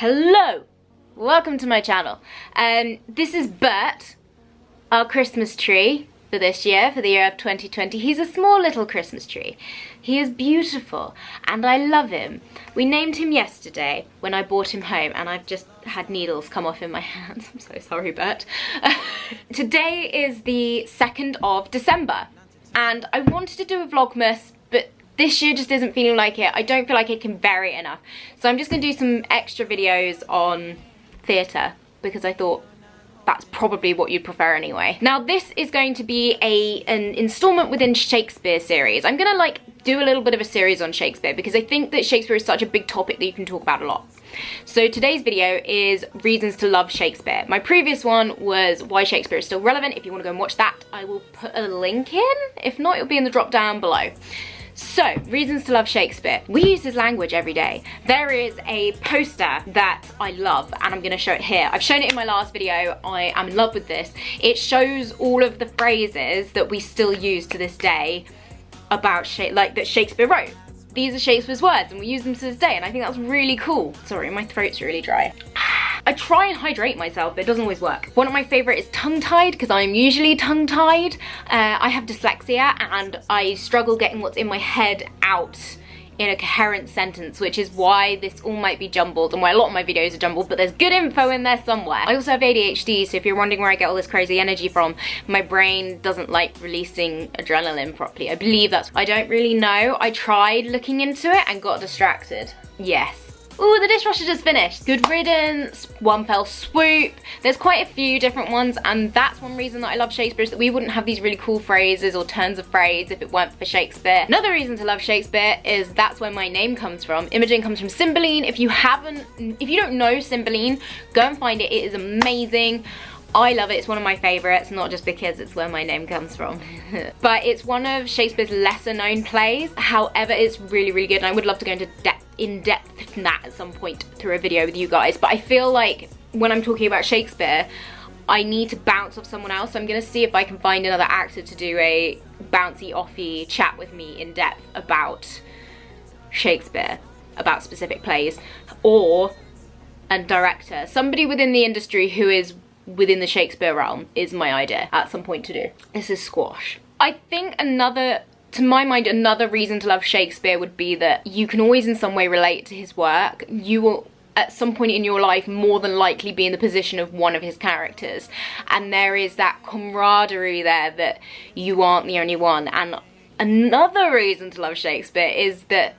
Hello! Welcome to my channel. This is Bert, our Christmas tree for this year, for the year of 2020. He's a small little Christmas tree. He is beautiful and I love him. We named him yesterday when I brought him home, and I've just had needles come off in my hands. I'm so sorry, Bert. Today is the 2nd of December and I wanted to do a Vlogmas, but this year just isn't feeling like it. I don't feel like I can vary it enough. So I'm just going to do some extra videos on theatre because I thought that's probably what you'd prefer anyway. Now this is going to be an installment within Shakespeare series. I'm going to do a little bit of a series on Shakespeare because I think that Shakespeare is such a big topic that you can talk about a lot. So today's video is reasons to love Shakespeare. My previous one was why Shakespeare is still relevant. If you want to go and watch that, I will put a link in. If not, it'll be in the drop down below. So, reasons to love Shakespeare. We use his language every day. There is a poster that I love, and I'm going to show it here. I've shown it in my last video. I am in love with this. It shows all of the phrases that we still use to this day about that Shakespeare wrote. These are Shakespeare's words, and we use them to this day, and I think that's really cool. Sorry, my throat's really dry. I try and hydrate myself, but it doesn't always work. One of my favourite is tongue-tied, because I'm usually tongue-tied. I have dyslexia, and I struggle getting what's in my head out in a coherent sentence, which is why this all might be jumbled, and why a lot of my videos are jumbled, but there's good info in there somewhere. I also have ADHD, so if you're wondering where I get all this crazy energy from, my brain doesn't like releasing adrenaline properly. I believe that's... I don't really know. I tried looking into it and got distracted. Yes. Ooh, the dishwasher just finished. Good riddance, one fell swoop. There's quite a few different ones, and that's one reason that I love Shakespeare, is that we wouldn't have these really cool phrases or turns of phrase if it weren't for Shakespeare. Another reason to love Shakespeare is that's where my name comes from. Imogen comes from Cymbeline. If you don't know Cymbeline, go and find it. It is amazing. I love it. It's one of my favourites, not just because it's where my name comes from. But it's one of Shakespeare's lesser known plays. However, it's really, really good, and I would love to go into in depth in that at some point through a video with you guys. But I feel like when I'm talking about Shakespeare, I need to bounce off someone else. So I'm going to see if I can find another actor to do a bouncy offy chat with me in depth about Shakespeare, about specific plays, or a director. Somebody within the industry who is within the Shakespeare realm is my idea at some point to do. This is squash. I think to my mind, another reason to love Shakespeare would be that you can always in some way relate to his work. You will at some point in your life more than likely be in the position of one of his characters, and there is that camaraderie there that you aren't the only one. And another reason to love Shakespeare is that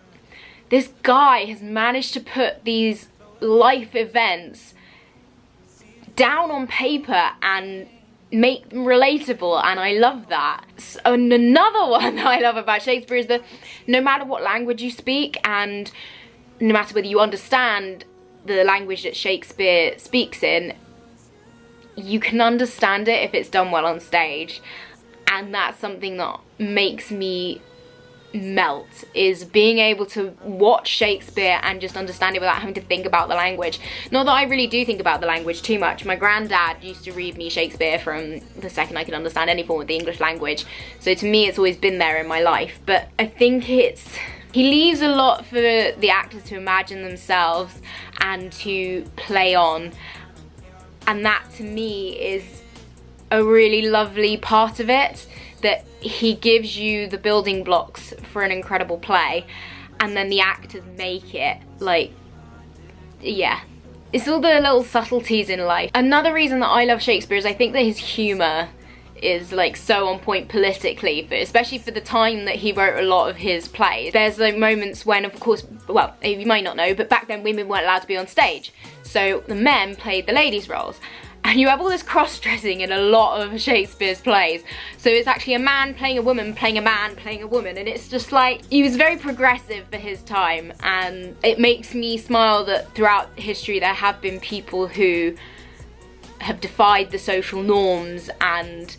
this guy has managed to put these life events down on paper and make them relatable, and I love that. And another one that I love about Shakespeare is that no matter what language you speak, and no matter whether you understand the language that Shakespeare speaks in, you can understand it if it's done well on stage. And that's something that makes me melt, is being able to watch Shakespeare and just understand it without having to think about the language. Not that I really do think about the language too much. My granddad used to read me Shakespeare from the second I could understand any form of the English language, so to me it's always been there in my life. But I think he leaves a lot for the actors to imagine themselves and to play on, and that to me is a really lovely part of it, that he gives you the building blocks for an incredible play, and then the actors make it, yeah. It's all the little subtleties in life. Another reason that I love Shakespeare is I think that his humour is so on point politically, but especially for the time that he wrote a lot of his plays. There's moments when, of course, well, you might not know, but back then women weren't allowed to be on stage, so the men played the ladies' roles. And you have all this cross-dressing in a lot of Shakespeare's plays. So it's actually a man playing a woman, playing a man, playing a woman. And it's just he was very progressive for his time. And it makes me smile that throughout history there have been people who have defied the social norms and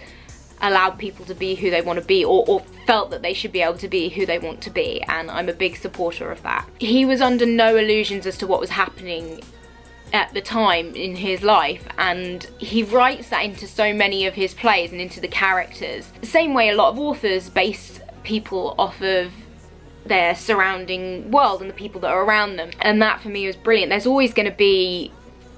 allowed people to be who they want to be, or felt that they should be able to be who they want to be. And I'm a big supporter of that. He was under no illusions as to what was happening at the time in his life, and he writes that into so many of his plays and into the characters. The same way a lot of authors base people off of their surrounding world and the people that are around them. And that for me was brilliant. There's always going to be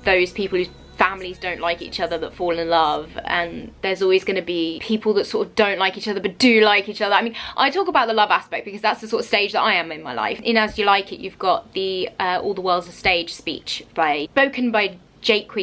those people whose families don't like each other that fall in love, and there's always going to be people that sort of don't like each other but do like each other. I mean, I talk about the love aspect because that's the sort of stage that I am in my life. In As You Like It, you've got the All the World's a Stage speech spoken by Jacques.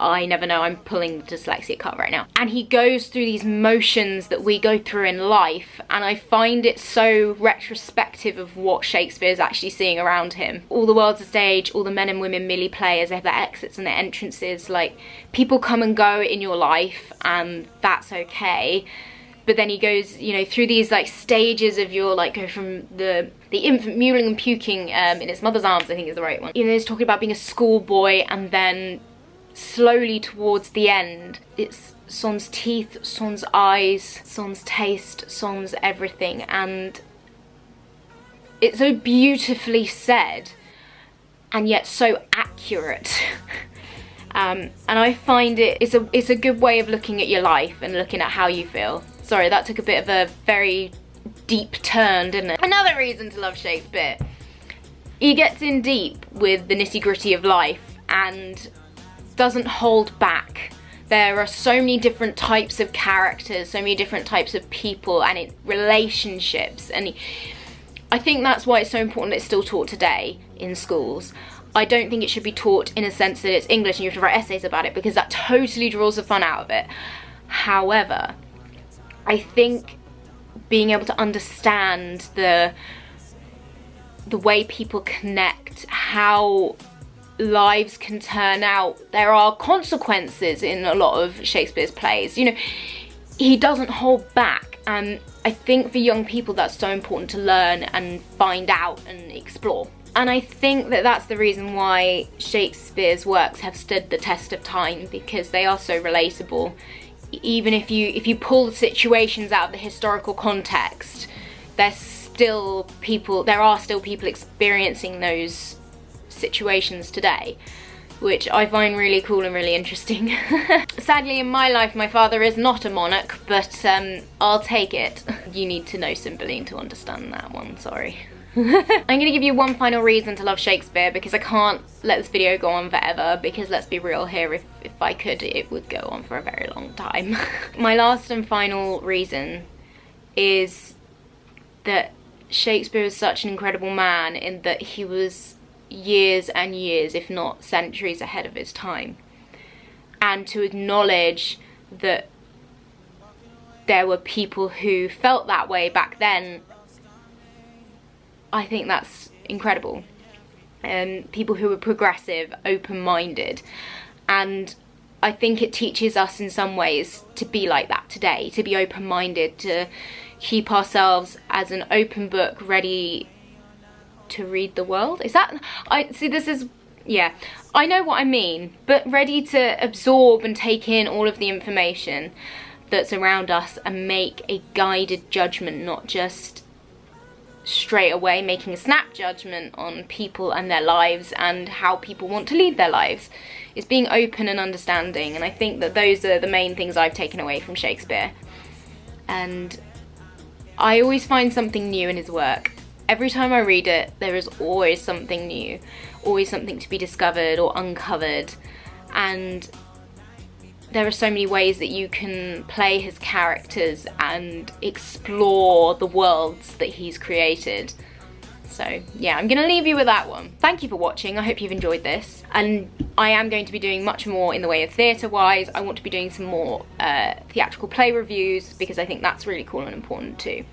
I never know, I'm pulling the dyslexia card right now. And he goes through these motions that we go through in life, and I find it so retrospective of what Shakespeare is actually seeing around him. All the world's a stage, all the men and women merely players, they have their exits and their entrances. Like, people come and go in your life, and that's okay. But then he goes, you know, through these like stages of your, like, go from the infant mewling and puking in its mother's arms, I think is the right one. You know, he's talking about being a schoolboy, and then slowly towards the end, it's sans teeth, sans eyes, sans taste, sans everything, and it's so beautifully said and yet so accurate. And I find it's a good way of looking at your life and looking at how you feel. Sorry, that took a bit of a very deep turn, didn't it? Another reason to love Shakespeare. He gets in deep with the nitty-gritty of life and doesn't hold back. There are so many different types of characters, so many different types of people and relationships, and I think that's why it's so important that it's still taught today in schools. I don't think it should be taught in a sense that it's English and you have to write essays about it, because that totally draws the fun out of it. However, I think being able to understand the way people connect, how lives can turn out, there are consequences in a lot of Shakespeare's plays. You know, he doesn't hold back, and I think for young people that's so important to learn and find out and explore. And I think that that's the reason why Shakespeare's works have stood the test of time, because they are so relatable. Even if you pull the situations out of the historical context, there are still people experiencing those situations today, which I find really cool and really interesting. Sadly, in my life, my father is not a monarch, but I'll take it. You need to know Cymbeline to understand that one, sorry. I'm gonna give you one final reason to love Shakespeare, because I can't let this video go on forever, because let's be real here, if I could, it would go on for a very long time. My last and final reason is that Shakespeare is such an incredible man in that he was years and years, if not centuries, ahead of his time. And to acknowledge that there were people who felt that way back then, I think that's incredible. People who were progressive, open-minded, and I think it teaches us in some ways to be like that today, to be open-minded, to keep ourselves as an open book, ready to read the world. Is that, yeah, I know what I mean, but ready to absorb and take in all of the information that's around us and make a guided judgment, not just straight away making a snap judgment on people and their lives and how people want to lead their lives. It's being open and understanding, and I think that those are the main things I've taken away from Shakespeare. And I always find something new in his work. Every time I read it, there is always something new, always something to be discovered or uncovered, and there are so many ways that you can play his characters and explore the worlds that he's created. So yeah, I'm gonna leave you with that one. Thank you for watching, I hope you've enjoyed this, and I am going to be doing much more in the way of theatre-wise. I want to be doing some more theatrical play reviews, because I think that's really cool and important too.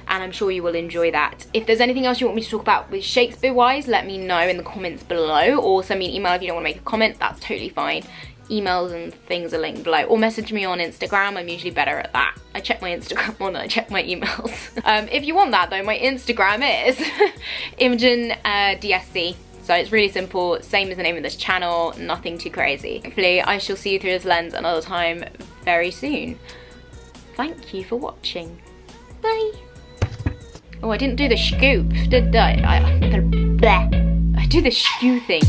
And I'm sure you will enjoy that. If there's anything else you want me to talk about with Shakespeare-wise, let me know in the comments below, or send me an email if you don't want to make a comment, that's totally fine. Emails and things are linked below, or message me on Instagram. I'm usually better at that. I check my Instagram more than I check my emails. If you want that though, my Instagram is IMOGENDSC. So it's really simple, same as the name of this channel, nothing too crazy. Hopefully I shall see you through this lens another time very soon. Thank you for watching. Bye. Oh, I didn't do the scoop, did I? I do the skew thing.